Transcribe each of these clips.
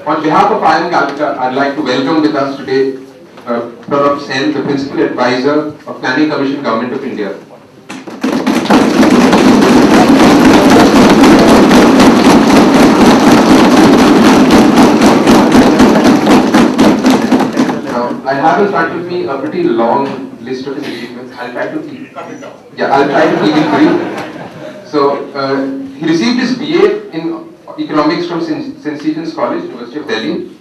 On behalf of IIM Calcutta, I'd like to welcome with us today Pronab Sen, the Principal Advisor of Planning Commission, Government of India. Now, I have in front of me a pretty long list of his achievements. I'll try to keep it brief. So, he received his BA in Economics from St. Stephen's College, University of Delhi,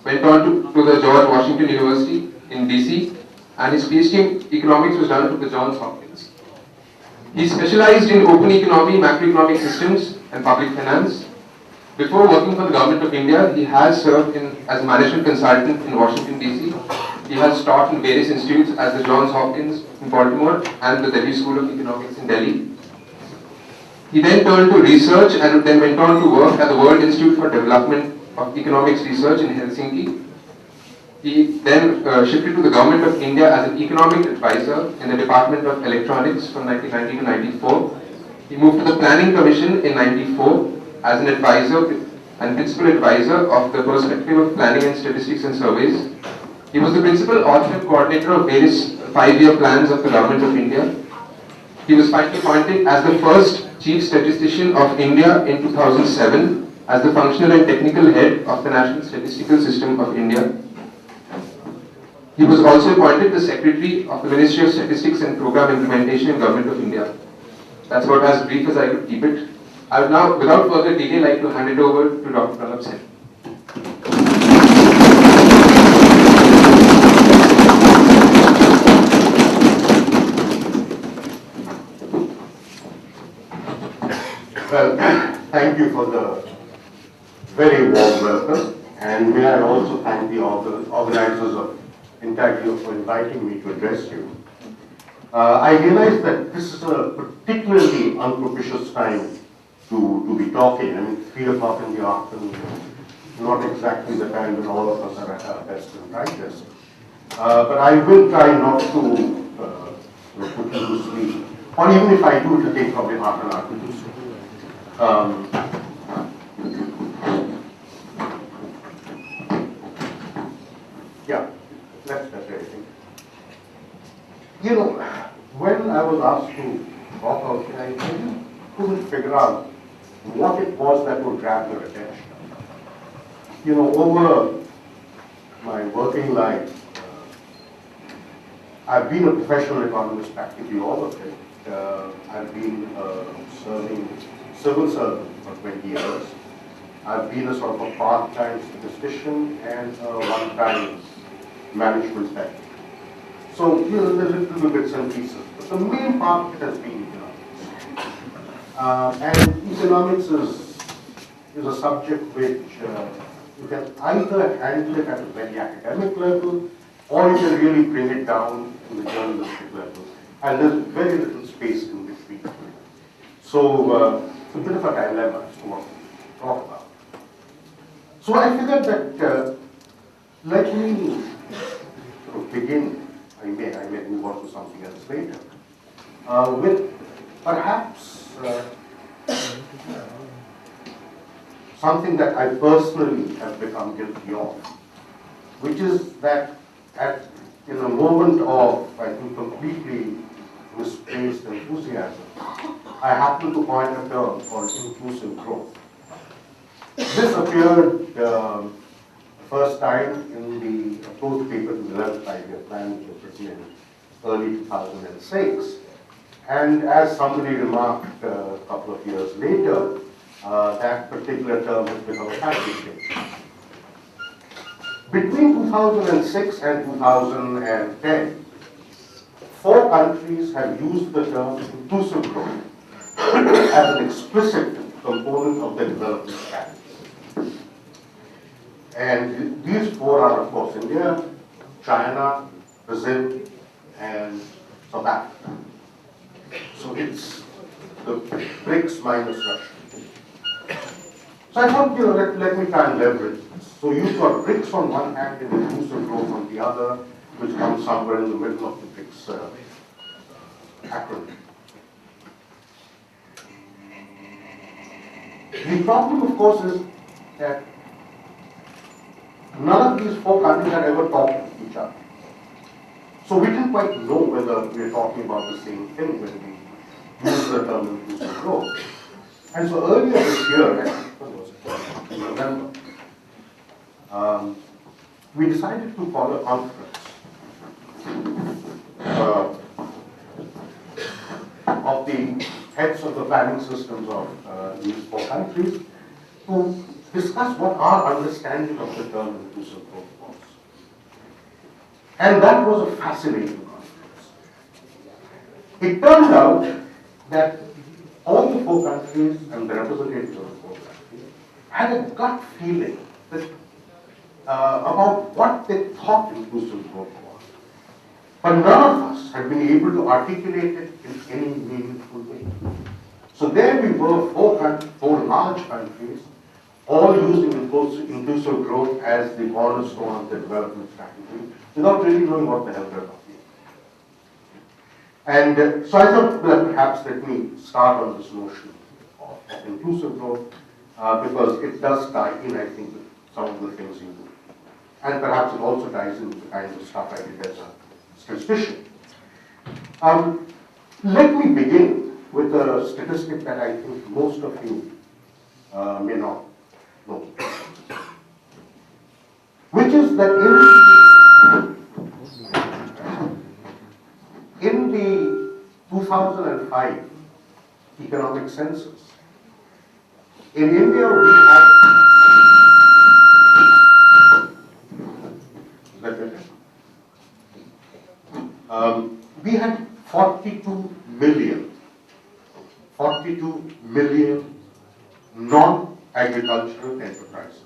went on to the George Washington University in DC, and his PhD in Economics was done at the Johns Hopkins. He specialized in open economy, macroeconomic systems, and public finance. Before working for the Government of India, he has served as a management consultant in Washington DC. He has taught in various institutes as the Johns Hopkins in Baltimore and the Delhi School of Economics in Delhi. He then turned to research and then went on to work at the World Institute for Development of Economics Research in Helsinki. He then shifted to the Government of India as an economic advisor in the Department of Electronics from 1990 to 94. He moved to the Planning Commission in 94 as an advisor and principal advisor of the Perspective of Planning and Statistics and Surveys. He was the principal author and coordinator of various 5-year plans of the Government of India. He was finally appointed as the first Chief Statistician of India in 2007 as the functional and technical head of the National Statistical System of India. He was also appointed the Secretary of the Ministry of Statistics and Program Implementation in Government of India. That's about as brief as I could keep it. I would now, without further delay, like to hand it over to Dr. Pronab Sen. Well, thank you for the very warm welcome, and may I also thank the organizers of Intaglio for inviting me to address you. I realize that this is a particularly unpropitious time to be talking. I mean, 3 o'clock in the afternoon, not exactly the time when all of us are at our best and brightest. But I will try not to put you to sleep, or even if I do, it will take probably half an hour to do so. Yeah, that's everything. You know, when I was asked to talk about it, I really couldn't figure out what it was that would grab your attention. You know, over my working life, I've been a professional economist practically all of it. I've been serving civil servant for 20 years. I've been a sort of a part-time statistician and a one-time management technique. So, you know, there's little bits and pieces. But the main part of it has been economics. And economics is a subject which you can either handle it at a very academic level, or you can really bring it down to the journalistic level. And there's very little space in between. So, it's a bit of a dilemma as to what to talk about. So I figured that let me sort of begin. I may move on to something else later with perhaps something that I personally have become guilty of, which is that in a moment of, I think, completely misplaced enthusiasm, I happen to coin a term called inclusive growth. This appeared first time in the approach paper to the 11th5-year plan, which was written in early 2006. And as somebody remarked a couple of years later, that particular term has become a fashion statement. Between 2006 and 2010, 4 countries have used the term inclusive growth as an explicit component of their development strategy. And these 4 are, of course, India, China, Brazil, and South Africa. So it's the BRICS minus Russia. So I thought, you know, let me try and leverage this. So you've got BRICS on one hand and inclusive growth on the other, which comes somewhere in the middle of the BRICS acronym. The problem, of course, is that none of these four countries had ever talked to each other. So we didn't quite know whether we were talking about the same thing when we used the term inclusive growth. And so earlier this year, I think it was in November, we decided to call a conference of the heads of the planning systems of these four countries to discuss what our understanding of the term inclusive growth was. And that was a fascinating conference. It turned out that all the four countries and the representatives of the four countries had a gut feeling that, about what they thought inclusive growth was. But none of us had been able to articulate it in any meaningful way. So there we were, four large countries, all using inclusive growth as the cornerstone of the development strategy, without really knowing what the hell they're talking about. And so I thought that perhaps let me start on this notion of inclusive growth, because it does tie in, I think, with some of the things you do. And perhaps it also ties in with the kind of stuff I did as a statistician. Let me begin with a statistic that I think most of you may not know, which is that in the 2005 economic census, in India we had, we had 42 million non-agricultural enterprises.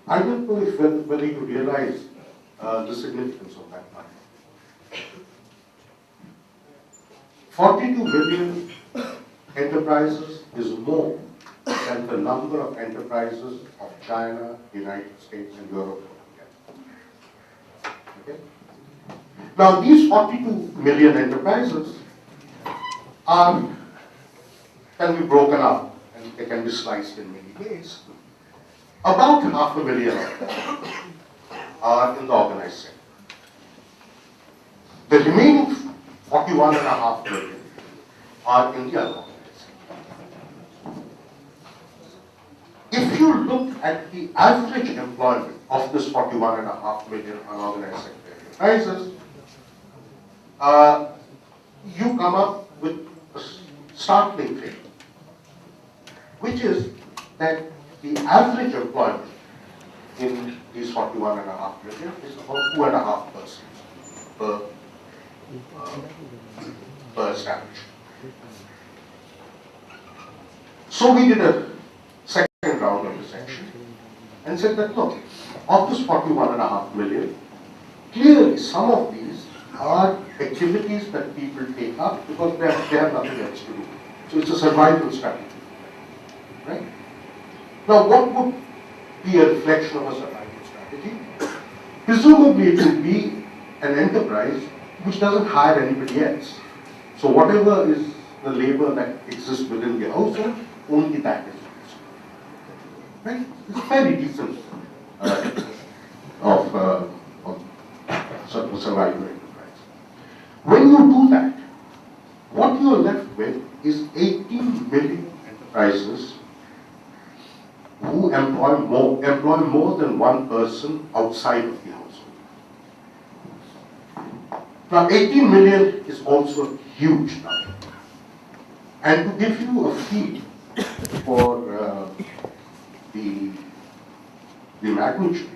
I don't know if whether you realize the significance of that number. 42 million enterprises is more than the number of enterprises of China, United States, and Europe. Okay? Now, these 42 million enterprises can be broken up and they can be sliced in many ways. About 500,000 of them are in the organized sector. The remaining 41.5 million are in the unorganized sector. If you look at the average employment of this 41.5 million unorganized sector enterprises, you come up with a startling figure, which is that the average employment in these 41.5 million is about 2.5 persons per establishment. So we did a second round of dissection and said that, look, of this 41.5 million, clearly some of these are activities that people take up because they have nothing else to do. So it's a survival strategy, right? Now, what would be a reflection of a survival strategy? Presumably, it would be an enterprise which doesn't hire anybody else. So whatever is the labor that exists within the household, only that is used. Right? It's very decent of survival enterprise. When you do that, what you are left with is 18 million enterprises who employ more than one person outside of the household. Now, 18 million is also a huge number. And to give you a feel for the magnitudes,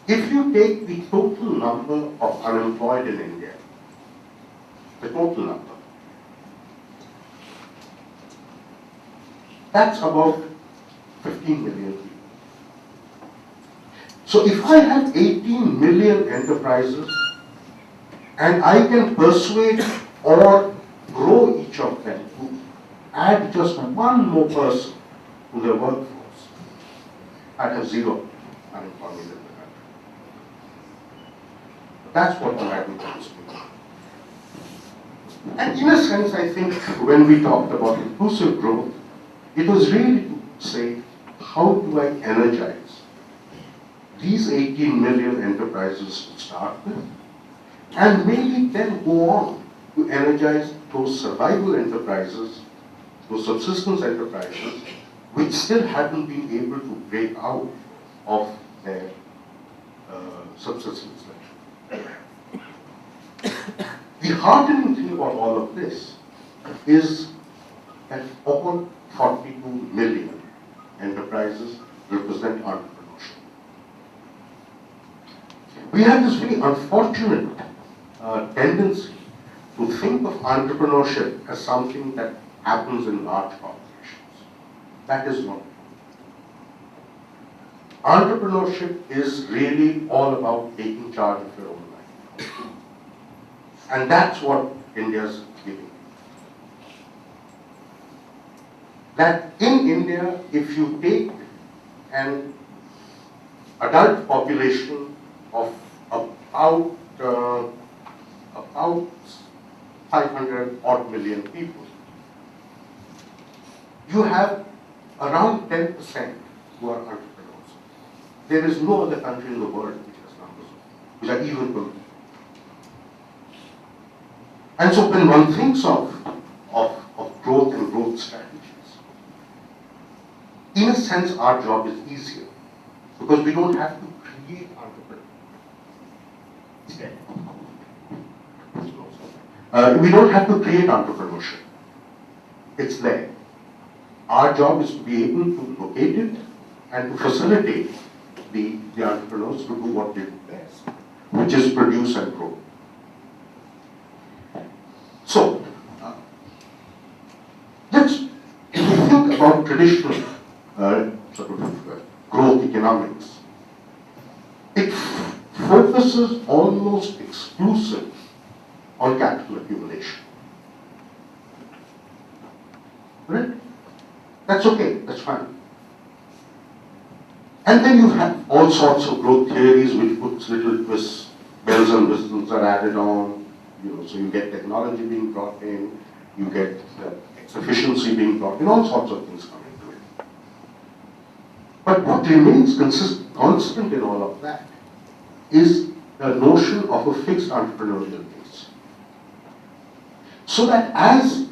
if you take the total number of unemployed in India, the total number, that's about 15 million people. So if I have 18 million enterprises and I can persuade or grow each of them to add just one more person to their workforce, I have zero unemployment in the country. That's what the magnitude is. And in a sense, I think when we talked about inclusive growth, it was really to say, how do I energize these 18 million enterprises to start with, and maybe then go on to energize those survival enterprises, those subsistence enterprises, which still haven't been able to break out of their subsistence level. The heartening thing about all of this is that all 42 million enterprises represent entrepreneurship. We have this very unfortunate tendency to think of entrepreneurship as something that happens in large corporations. That is not. Entrepreneurship is really all about taking charge of your own life. And that's what India's giving. That in India, if you take an adult population of about 500 odd million people, you have around 10% who are entrepreneurs. There is no other country in the world which has numbers which are even good. And so when one thinks of growth and growth strategies, in a sense our job is easier because we don't have to create entrepreneurs. We don't have to create entrepreneurship. It's there. Our job is to be able to locate it and to facilitate the entrepreneurs to do what they do best, which is produce and grow. So, if we think about traditional growth economics, it focuses almost exclusively on capital accumulation. Right? That's okay, that's fine. And then you have all sorts of growth theories which puts little twists, bells and whistles are added on, so you get technology being brought in, you get efficiency being brought in, all sorts of things come into it. But what remains constant in all of that is the notion of a fixed entrepreneurial base. So that as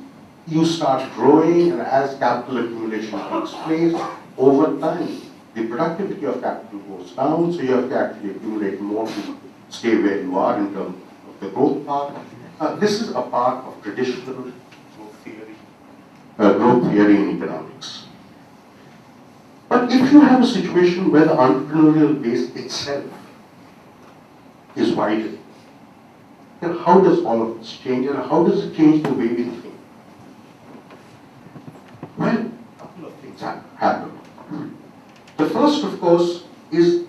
you start growing and as capital accumulation takes place, over time, the productivity of capital goes down, so you have to actually accumulate more to stay where you are in terms of the growth path. This is a part of traditional growth theory in economics. But if you have a situation where the entrepreneurial base itself is widened, then how does all of this change, and how does it change the way we think? Well, a couple of things happen. The first, of course, is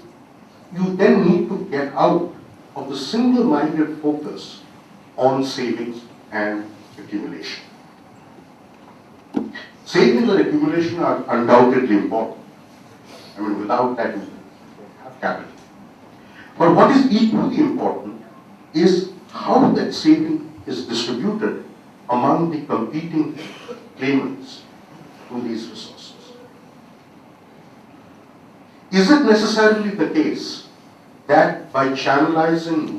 you then need to get out of the single-minded focus on savings and accumulation. Savings and accumulation are undoubtedly important. I mean, without that, you don't have capital. But what is equally important is how that saving is distributed among the competing claimants to these resources. Is it necessarily the case that by channelizing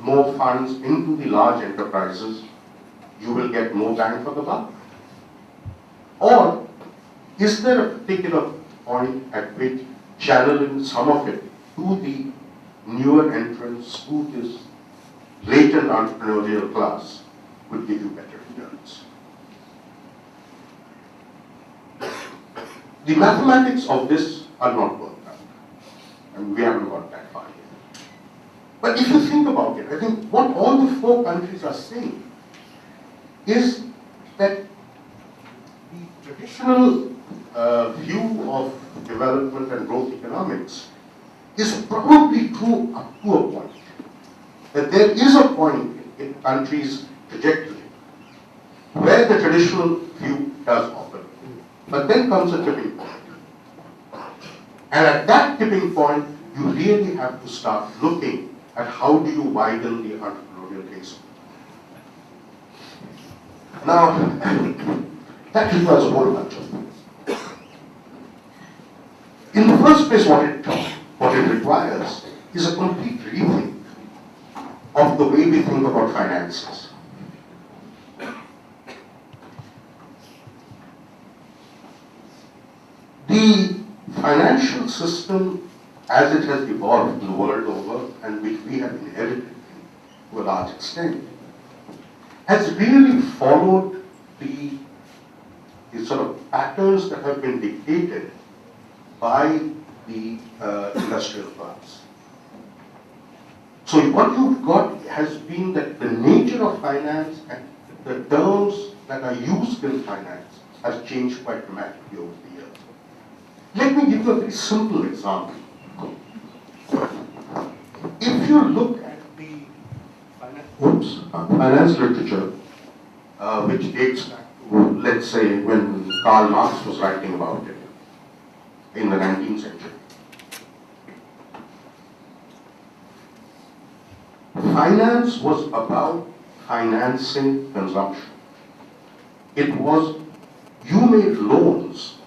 more funds into the large enterprises, you will get more bang for the buck? Or is there a particular point at which channeling some of it to the newer entrants, to this latent entrepreneurial class, would give you better returns? The mathematics of this are not worked out. I mean, we haven't got that far yet. But if you think about it, I think what all the four countries are saying is that the traditional view of development and growth economics is probably true up to a point. That there is a point in countries' trajectory where the traditional view does operate. But then comes a tipping point. And at that tipping point, you really have to start looking at how do you widen the entrepreneurial base. Now, that requires a whole bunch of things. In the first place, what it requires is a complete rethink of the way we think about finances. The financial system, as it has evolved the world over, and which we have inherited to a large extent, has really followed the sort of patterns that have been dictated by the industrial class. So what you've got has been that the nature of finance and the terms that are used in finance has changed quite dramatically over the years. Let me give you a very simple example. If you look at the finance literature, which dates back to, let's say, when Karl Marx was writing about it in the 19th century, finance was about financing consumption. It was, you made loans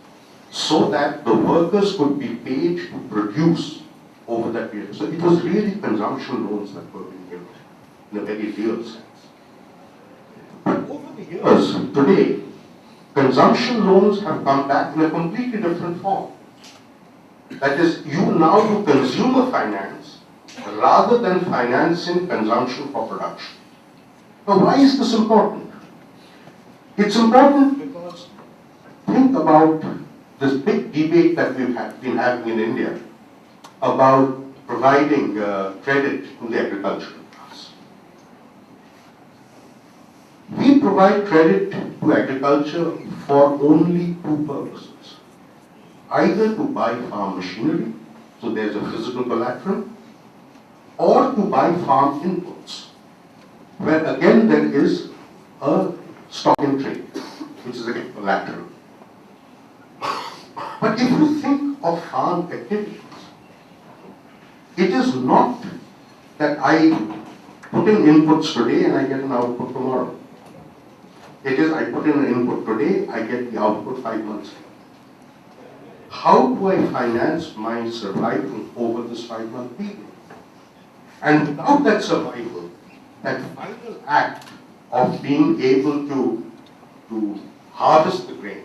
so that the workers could be paid to produce over that period. So it was really consumption loans that were being given in a very real sense. But over the years, today, consumption loans have come back in a completely different form. That is, you consumer finance rather than financing consumption for production. Now, why is this important? It's important because think about this big debate that we've been having in India about providing credit to the agricultural class. We provide credit to agriculture for only two purposes. Either to buy farm machinery, so there's a physical collateral, or to buy farm inputs, where again there is a stock in trade, which is again collateral. But if you think of farm activities, it is not that I put in inputs today and I get an output tomorrow. It is I put in an input today, I get the output 5 months later. How do I finance my survival over this 5-month period? And without that survival, that final act of being able to harvest the grain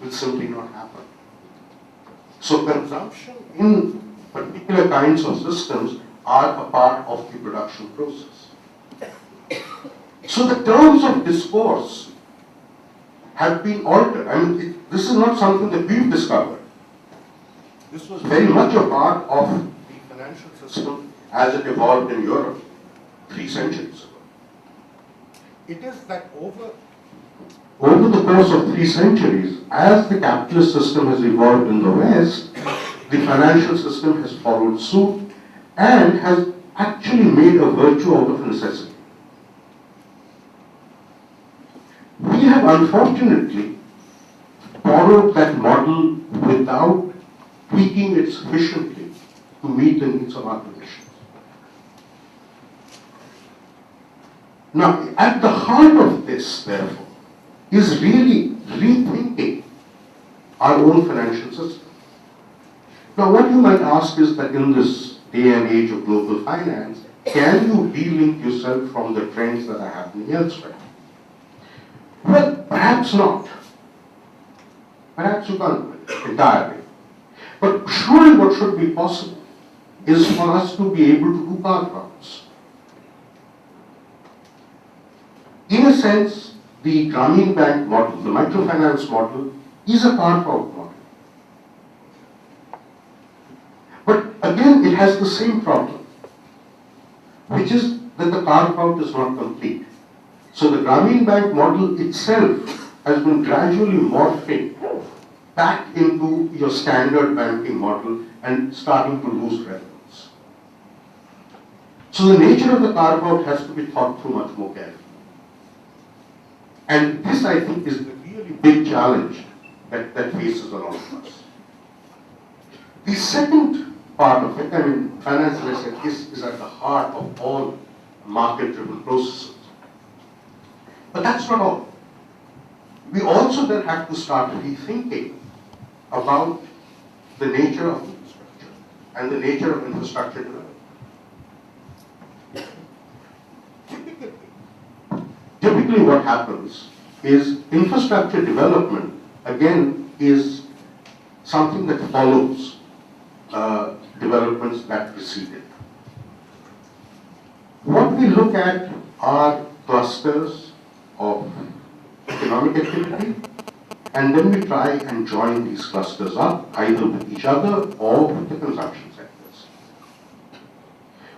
will simply not happen. So consumption in particular kinds of systems are a part of the production process. So the terms of discourse have been altered. I mean, this is not something that we've discovered. This was very much a part of the financial system as it evolved in Europe 3 centuries ago. It is that over the course of 3 centuries, as the capitalist system has evolved in the West, the financial system has followed suit and has actually made a virtue out of necessity. We have unfortunately borrowed that model without tweaking it sufficiently to meet the needs of our conditions. Now, at the heart of this, therefore, is really rethinking our own financial system. Now, what you might ask is that in this day and age of global finance, can you de-link yourself from the trends that are happening elsewhere? Well, perhaps not. Perhaps you can't entirely. But surely what should be possible is for us to be able to do carve-outs. In a sense, the Grameen Bank model, the microfinance model, is a carve-out model. But again, it has the same problem, which is that the carve-out is not complete. So the Grameen Bank model itself has been gradually morphing back into your standard banking model and starting to lose relevance. So the nature of the carve-out has to be thought through much more carefully. And this, I think, is the really big challenge that faces a lot of us. The second part of it, I mean, finance, as I said, is at the heart of all market-driven processes. But that's not all. We also then have to start rethinking about the nature of infrastructure and the nature of infrastructure development. Typically what happens is infrastructure development, again, is something that follows developments that precede it. What we look at are clusters of economic activity, and then we try and join these clusters up, either with each other or with the consumption sectors.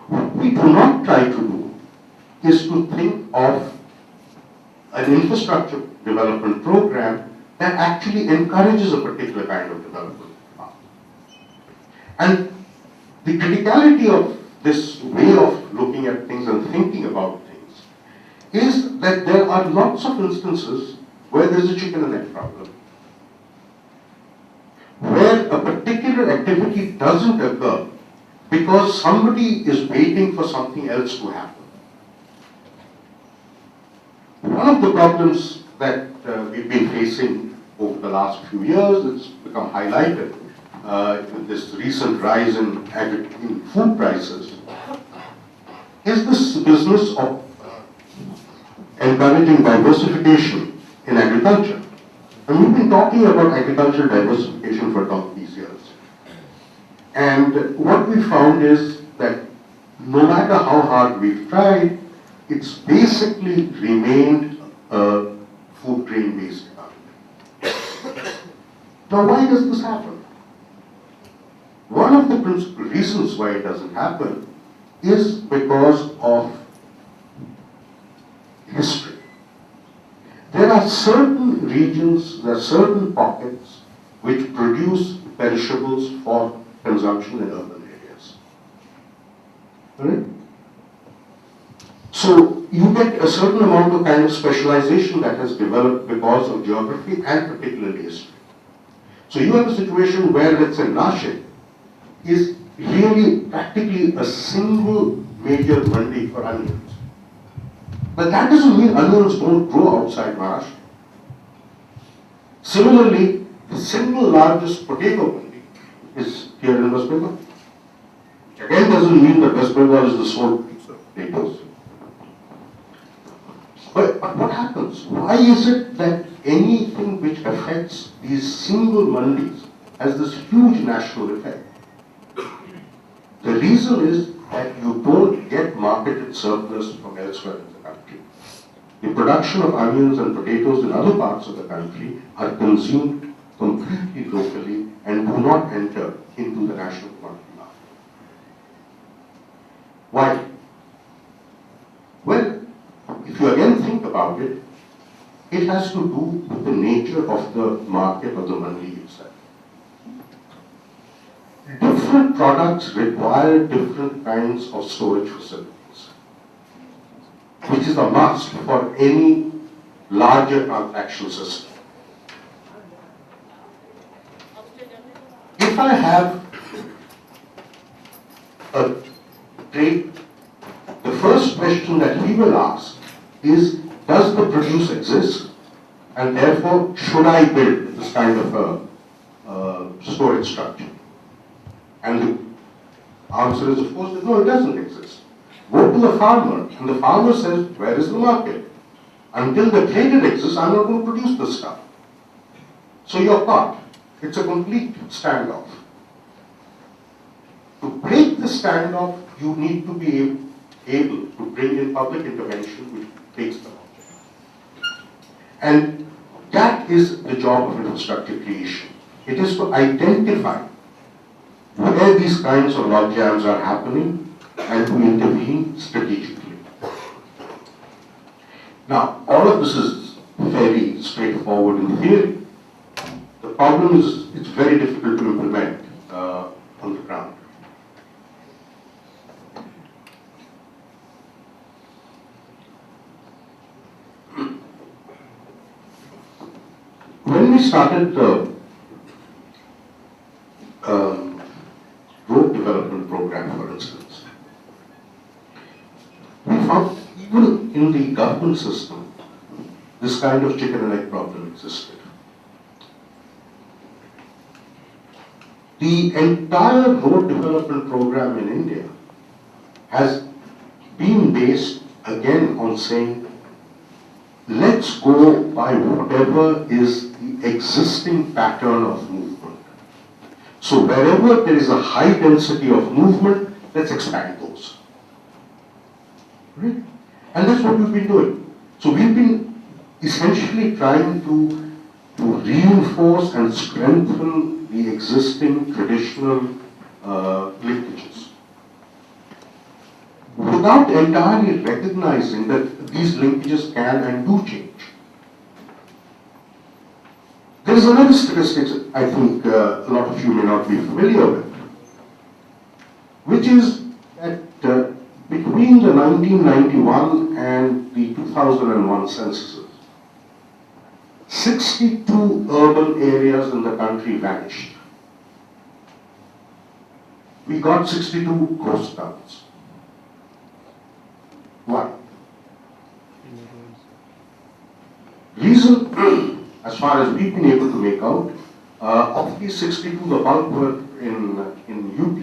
What we do not try to do is to think of an infrastructure development program that actually encourages a particular kind of development. And the criticality of this way of looking at things and thinking about things is that there are lots of instances where there's a chicken and egg problem, where a particular activity doesn't occur because somebody is waiting for something else to happen. One of the problems that we've been facing over the last few years, it's become highlighted with this recent rise in food prices, is this business of encouraging diversification in agriculture. And we've been talking about agricultural diversification for these years. And what we found is that no matter how hard we've tried, it's basically remained a food grain based economy. Now, why does this happen? One of the principal reasons why it doesn't happen is because of history. There are certain regions, there are certain pockets which produce perishables for consumption in urban areas. Right? So you get a certain amount of kind of specialization that has developed because of geography and particularly history. So you have a situation where, let's say, Nashik is really practically a single major mandi for onions. But that doesn't mean onions don't grow outside Maharashtra. Similarly, the single largest potato mandi is here in West Bengal. Again, doesn't mean that West Bengal is the sole producer of potatoes. But what happens? Why is it that anything which affects these single mandis has this huge national effect? The reason is that you don't get marketed surplus from elsewhere in the country. The production of onions and potatoes in other parts of the country are consumed completely locally and do not enter into the national commodity market. Why? Well, if you again think about it, it has to do with the nature of the market of the mandi itself. Different products require different kinds of storage facilities, which is a must for any larger transaction system. If I have a trade, the first question that we will ask is, does the produce exist? And therefore, should I build this kind of a storage structure? And the answer is, of course, that no, it doesn't exist. Go to the farmer, and the farmer says, where is the market? Until the traded exists, I'm not going to produce this stuff. So you're caught. It's a complete standoff. To break the standoff, you need to be able to bring in public intervention which takes the object. And that is the job of infrastructure creation. It is to identify where these kinds of logjams are happening and to intervene strategically. Now, all of this is very straightforward in theory. The problem is it's very difficult to implement on the ground. When we started the road development program, for instance, we found even in the government system, this kind of chicken and egg problem existed. The entire road development program in India has been based again on saying, let's go by whatever is the existing pattern of movement. So wherever there is a high density of movement, let's expand those. Right? And that's what we've been doing. So we've been essentially trying to reinforce and strengthen the existing traditional linkages, without entirely recognizing that these linkages can and do change. There is another statistic I think a lot of you may not be familiar with, which is that between the 1991 and the 2001 censuses, 62 urban areas in the country vanished. We got 62 ghost towns. Why? Reason, as far as we've been able to make out, of these 62, the bulk were in UP.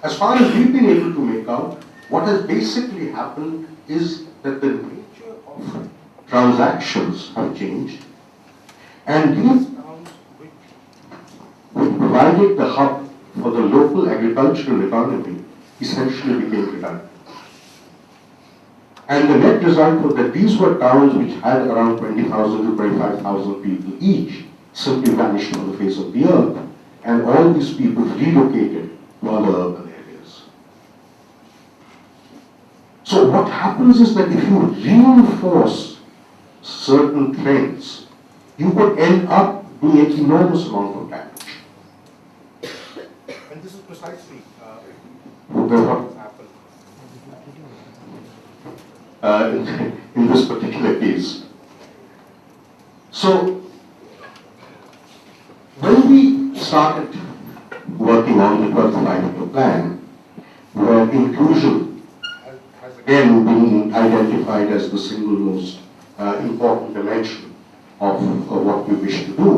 As far as we've been able to make out, what has basically happened is that the nature of transactions have changed, and these towns which provided the hub for the local agricultural economy essentially became redundant. And the net result was that these were towns which had around 20,000 to 25,000 people each, simply vanished from the face of the earth, and all these people relocated to other urban areas. So what happens is that if you reinforce certain trends, you could end up doing an enormous amount of damage. And this is precisely what has happened in this particular case. So, when we started working on the 12th Five-Year Plan, where inclusion has again been identified as the single most important dimension of what we wish to do,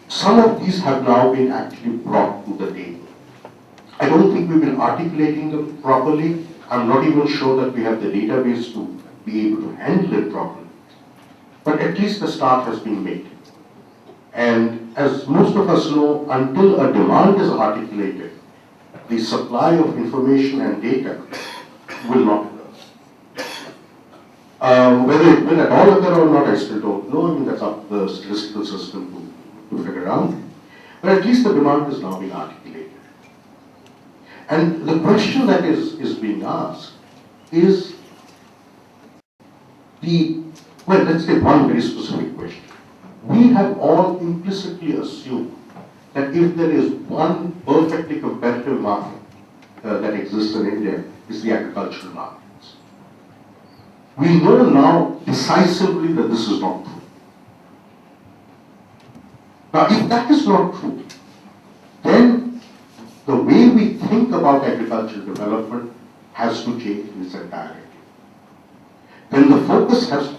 some of these have now been actually brought to the table. I don't think we've been articulating them properly. I'm not even sure that we have the database to be able to handle it properly. But at least the start has been made. And as most of us know, until a demand is articulated, the supply of information and data will not occur. Whether it will at all occur or not, I still don't know. I mean, that's up to the statistical system to figure out. But at least the demand is now being articulated. And the question that is being asked is let's take one very specific question. We have all implicitly assumed that if there is one perfectly competitive market that exists in India, it's the agricultural markets. We know now decisively that this is not true. Now, if that is not true, then the way we think about agricultural development has to change in its entirety. Then the focus has to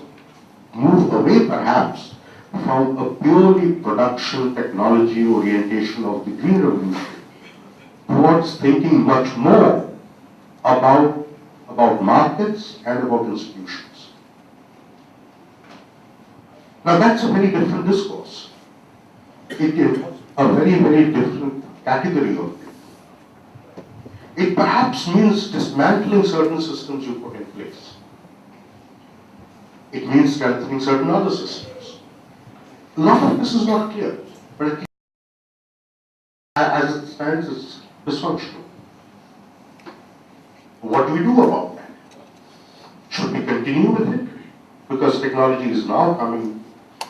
move away, perhaps, from a purely production technology orientation of the Green Revolution towards thinking much more about markets and about institutions. Now that's a very different discourse. It is a very, very different category of thing. It perhaps means dismantling certain systems you put in place. It means strengthening certain other systems. A lot of this is not clear, but at least as it stands, it's dysfunctional. What do we do about that? Should we continue with it? Because technology is now coming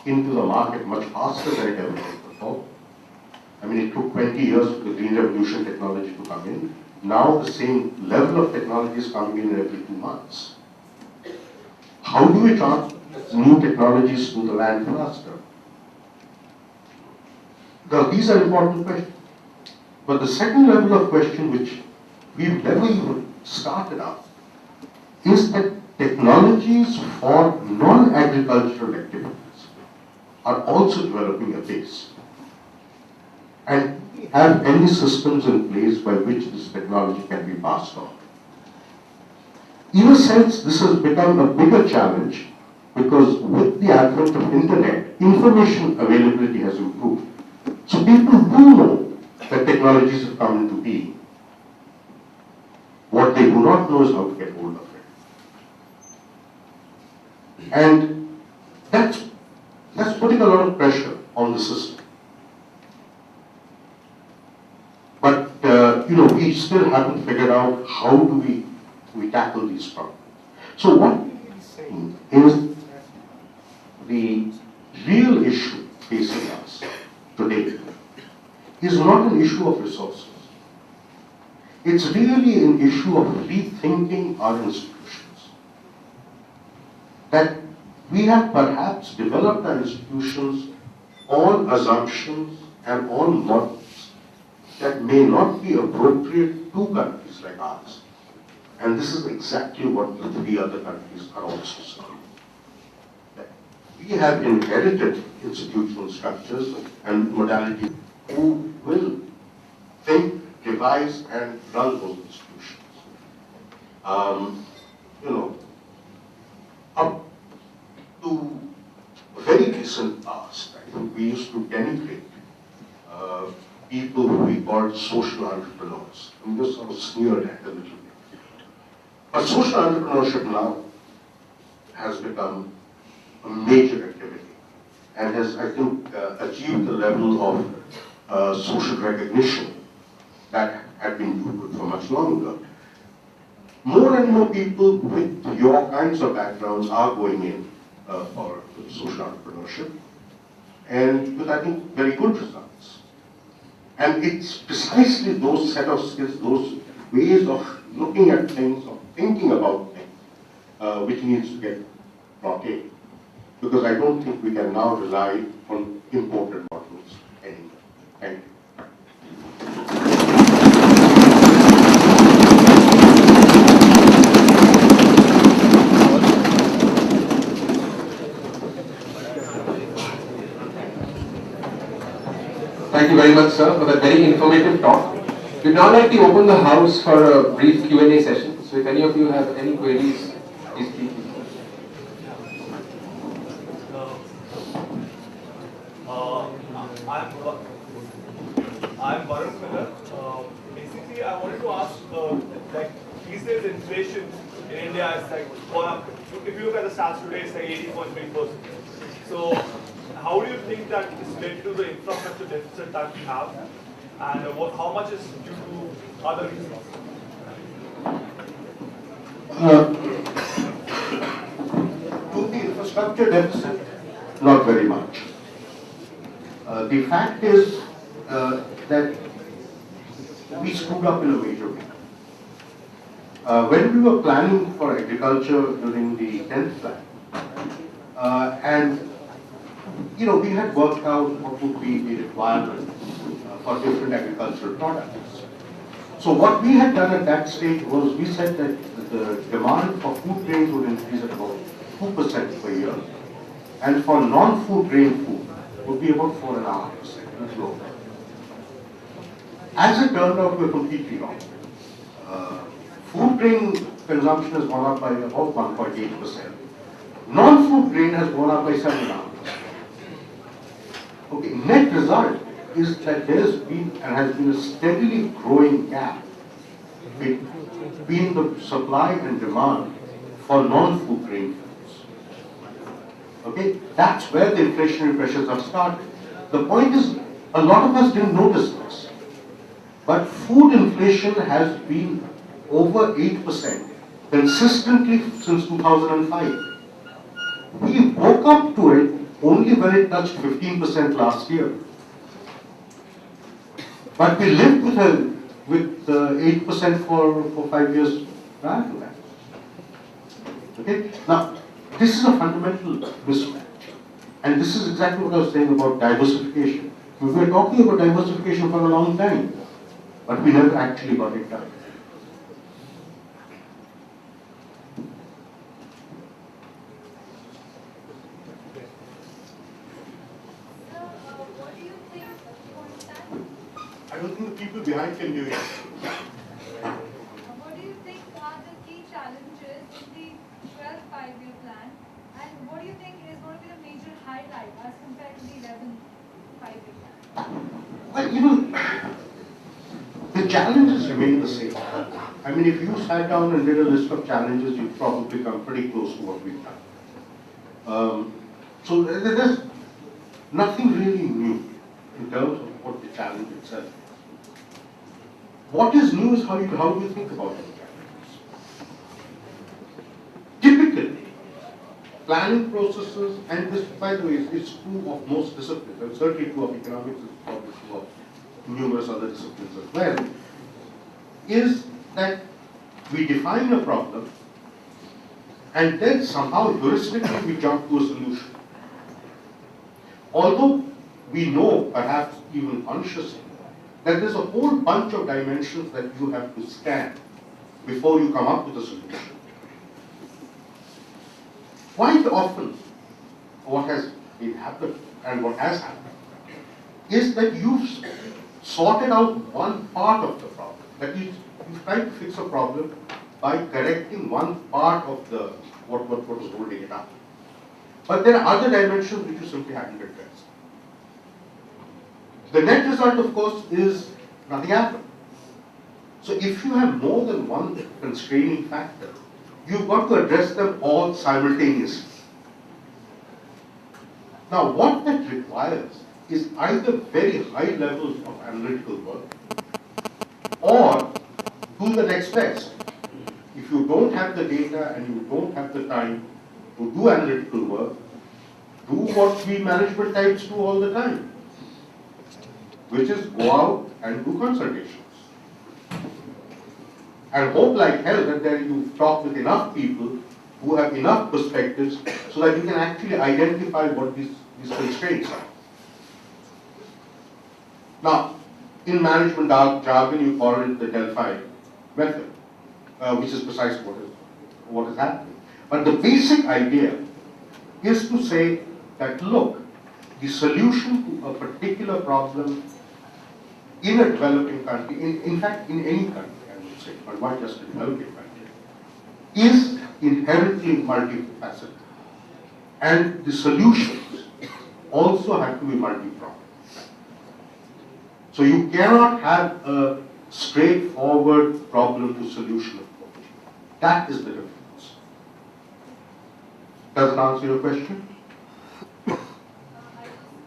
into the market much faster than it ever did before. I mean, it took 20 years for the Green Revolution technology to come in. Now the same level of technology is coming in every 2 months. How do we transfer new technologies to the land faster? Now, these are important questions. But the second level of question, which we've never even started out, is that technologies for non-agricultural activities are also developing a pace. And have any systems in place by which this technology can be passed on. In a sense, this has become a bigger challenge because with the advent of internet, information availability has improved. So people do know that technologies have come into being. What they do not know is how to get hold of it. And that's putting a lot of pressure on the system. But we still haven't figured out how do we tackle these problems. So what we're saying is the real issue facing us today is not an issue of resources. It's really an issue of rethinking our institutions. That we have perhaps developed our institutions on assumptions and on models that may not be appropriate to countries like ours. And this is exactly what the three other countries are also saying. That we have inherited institutional structures and modalities who will think, devise, and run those institutions. Up to a very recent past, I think we used to denigrate people who we called social entrepreneurs. And this sort of sneered at a little bit. But social entrepreneurship now has become a major activity and has, I think, achieved the level of social recognition that had been good for much longer. More and more people with your kinds of backgrounds are going in for social entrepreneurship, and with, I think, very good results. And it's precisely those set of skills, those ways of looking at things, of thinking about things, which needs to get brought in. Because I don't think we can now rely on imported models anymore. Thank you. Thank you very much, sir, for that very informative talk. We'd now like to open the house for a brief Q&A session. So if any of you have any queries, please speak. I'm Varun Miller. Basically, I wanted to ask, like, these days inflation in India is like gone up. If you look at the stats today, it's like 80.3%. So, how do you think that is related to the infrastructure deficit that we have, and how much is due to other reasons? To the infrastructure deficit, not very much. The fact is that we screwed up in a major way. When we were planning for agriculture during the 10th plan, and we had worked out what would be the requirement for different agricultural products. So what we had done at that stage was we said that the demand for food grains would increase at about 2% per year, and for non-food grain food would be about 4.5%. As it turned out, we were completely wrong. Food grain consumption has gone up by about 1.8%. Non-food grain has gone up by 7.5%. Okay, net result is that there has been and has been a steadily growing gap between the supply and demand for non-food grain foods. Okay, that's where the inflationary pressures have started. The point is, a lot of us didn't notice this, but food inflation has been over 8% consistently since 2005. We woke up to it only when it touched 15% last year. But we lived with 8% for 5 years prior to that. Okay? Now, this is a fundamental mismatch. And this is exactly what I was saying about diversification. We were talking about diversification for a long time, but we never actually got it done. What do you think, for example, don't think the people behind can hear you. What do you think are the key challenges in the 12th five-year plan, and what do you think is going to be the major highlight as compared to the 11th five-year plan? Well, the challenges remain the same. I mean, if you sat down and did a list of challenges, you'd probably come pretty close to what we've done. So there's nothing really new in terms of what the challenge itself is. What is new is how you think about the challenges. Typically, planning processes, and this, by the way, is true of most disciplines, and certainly true of economics, it's probably true of numerous other disciplines as well, is that we define a problem and then somehow heuristically we jump to a solution. Although we know, perhaps even consciously, that there's a whole bunch of dimensions that you have to scan before you come up with a solution. Quite often, what has been happened and what has happened is that you've sorted out one part of the problem. That is, you've tried to fix a problem by correcting one part of the what was holding it up. But there are other dimensions which you simply haven't addressed. The net result, of course, is nothing happened. So if you have more than one constraining factor, you've got to address them all simultaneously. Now, what that requires is either very high levels of analytical work or do the next best. If you don't have the data and you don't have the time to do analytical work, do what we management types do all the time, which is go out and do consultations. And hope like hell that then you talk with enough people who have enough perspectives so that you can actually identify what these constraints are. Now, in management jargon, you call it the Delphi method, which is precisely what is happening. But the basic idea is to say that, look, the solution to a particular problem in a developing country, in fact, in any country, I would say, but not just a developing country, is inherently multifaceted. And the solutions also have to be multi-pronged. So you cannot have a straightforward problem to solution approach. That is the difference. Does it answer your question? I was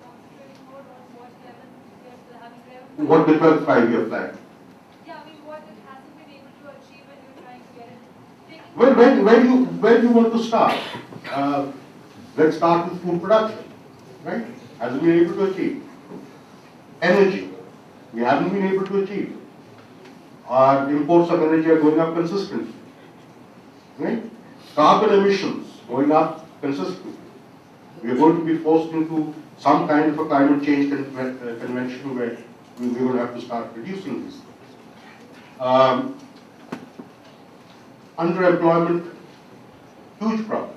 concentrating more on what 11th What the 12th five-year plan? Yeah, I mean, what it hasn't been able to achieve and you're trying to get it. Well, where do you want to start? Let's start with food production, right? Hasn't been able to achieve. Energy, we haven't been able to achieve. Our imports of energy are going up consistently, right? Carbon emissions going up consistently. We are going to be forced into some kind of a climate change convention where we will have to start reducing these things. Underemployment, huge problem.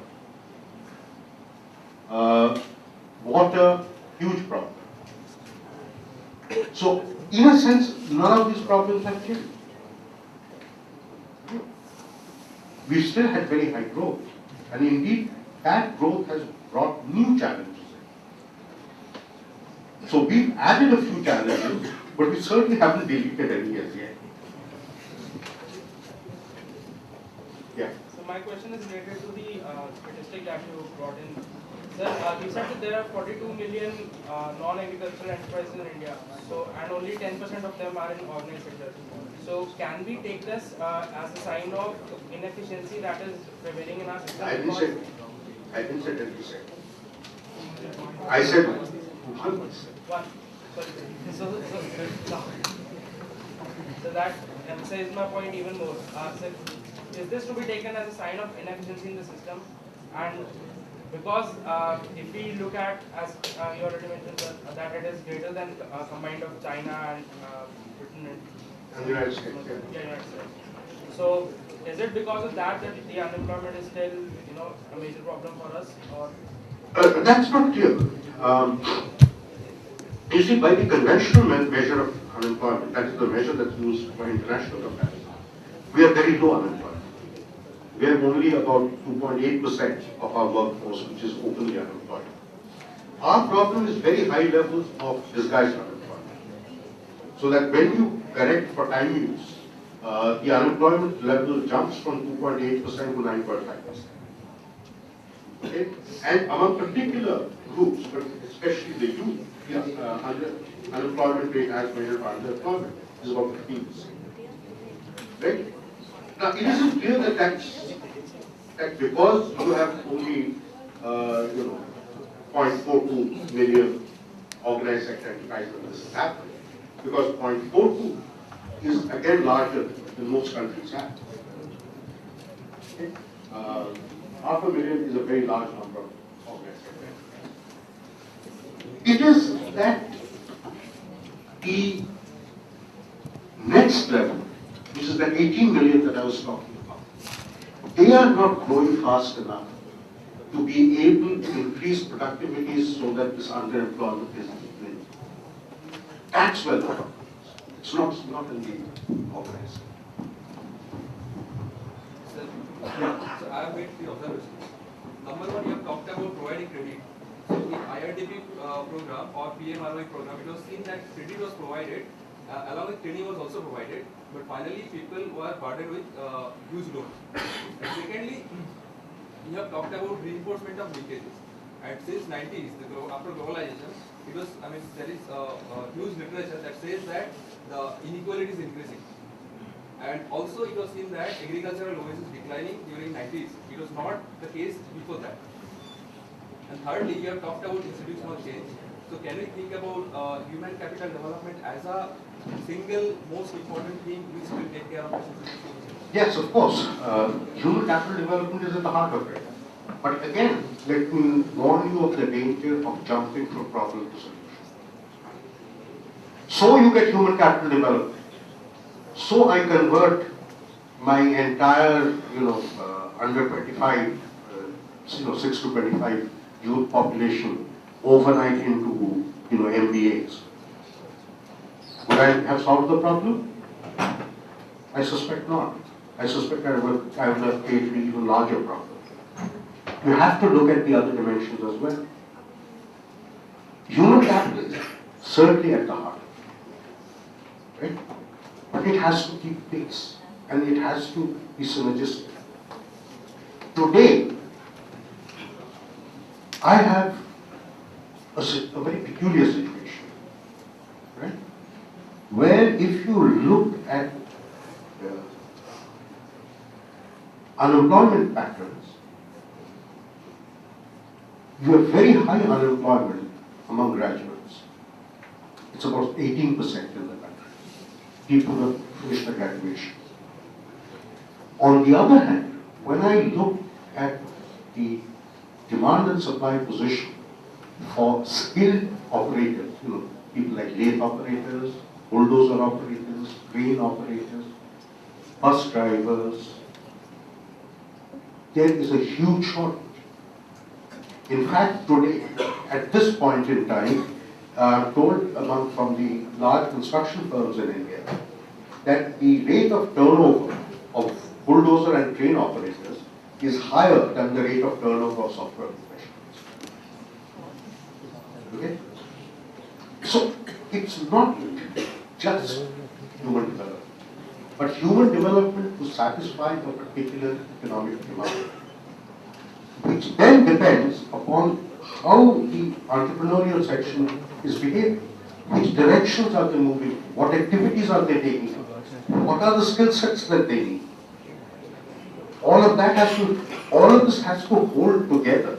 Water, huge problem. So, in a sense, none of these problems have changed. We still had very high growth, and indeed, that growth has brought new challenges in. So, we've added a few challenges, but we certainly haven't deleted any as yet. Yeah. So my question is related to the statistic that you brought in. Sir, you said that there are 42 million non-agricultural enterprises in India, so and only 10% of them are in organized sector. So can we take this as a sign of inefficiency that is prevailing in our system? I didn't say 10%. I said 1%. One. Sorry. So that emphasizes my point even more. So is this to be taken as a sign of inefficiency in the system? And because if we look at, as you already mentioned, that it is greater than combined of China and Britain and the United States. Yeah, United States. So is it because of that that the unemployment is still, a major problem for us, or? That's not clear. You see, by the conventional measure of unemployment, that is the measure that's used for international comparison, we are very low unemployment. We have only about 2.8% of our workforce which is openly unemployed. Our problem is very high levels of disguised unemployment. So that when you correct for time use, the unemployment level jumps from 2.8% to 9.5%. Okay? And among particular groups, but especially the youth, the unemployment rate as measured by underemployment is about 15%. Right? Now, it isn't clear that that because you have only, 0.42 million organized sector enterprises, this is happening, because 0.42 is again larger than most countries have. Okay? 500,000 is a very large number of organized sector enterprises. It is that the next level, which is that 18 million that I was talking about, they are not growing fast enough to be able to increase productivity so that this underemployment is declining. That's where the problem is. It's not in the organized. So I have made three observations. Number one, you have talked about providing credit. So in IRDP program or PMRY program, it was seen that credit was provided, along with training was also provided, but finally people were burdened with huge loans. And secondly, you have talked about reinforcement of linkages. And since 90s, after globalization, it was, there is a huge literature that says that the inequality is increasing. And also it was seen that agricultural wages is declining during 90s. It was not the case before that. And thirdly, you have talked about institutional change. So can we think about human capital development as a single most important thing which will take care of this institutional change? Yes, of course. Human capital development is at the heart of it. But again, let me warn you of the danger of jumping from problem to solution. So you get human capital development. So I convert my entire, under 25, 6 to 25 youth population overnight into, MBAs. Would I have solved the problem? I suspect not. I suspect I would have created an even larger problem. You have to look at the other dimensions as well. Human capital is certainly at the heart, right? But it has to keep pace and it has to be synergistic. Today, I have a very peculiar situation, right? Where if you look at unemployment patterns, you have very high unemployment among graduates. It's about 18% in the country. People who have finished their graduation. On the other hand, when I look at the demand and supply position for skilled operators, people like lathe operators, bulldozer operators, crane operators, bus drivers, there is a huge shortage. In fact, today, at this point in time, told from the large construction firms in India that the rate of turnover of bulldozer and crane operators is higher than the rate of turnover of software professionals. Okay? So, it's not just human development, but human development to satisfy a particular economic demand, which then depends upon how the entrepreneurial section is behaving. Which directions are they moving? What activities are they taking? What are the skill sets that they need? All of this has to hold together.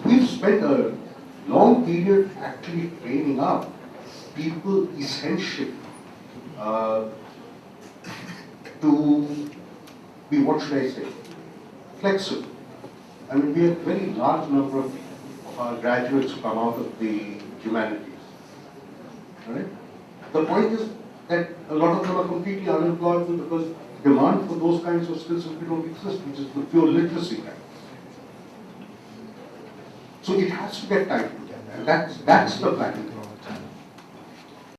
We've spent a long period actually training up people essentially to be, what should I say, flexible. We have a very large number of our graduates come out of the humanities. Right? The point is that a lot of them are completely unemployable because demand for those kinds of skills simply don't exist, which is the pure literacy kind. So it has to get tied together. That's the plan.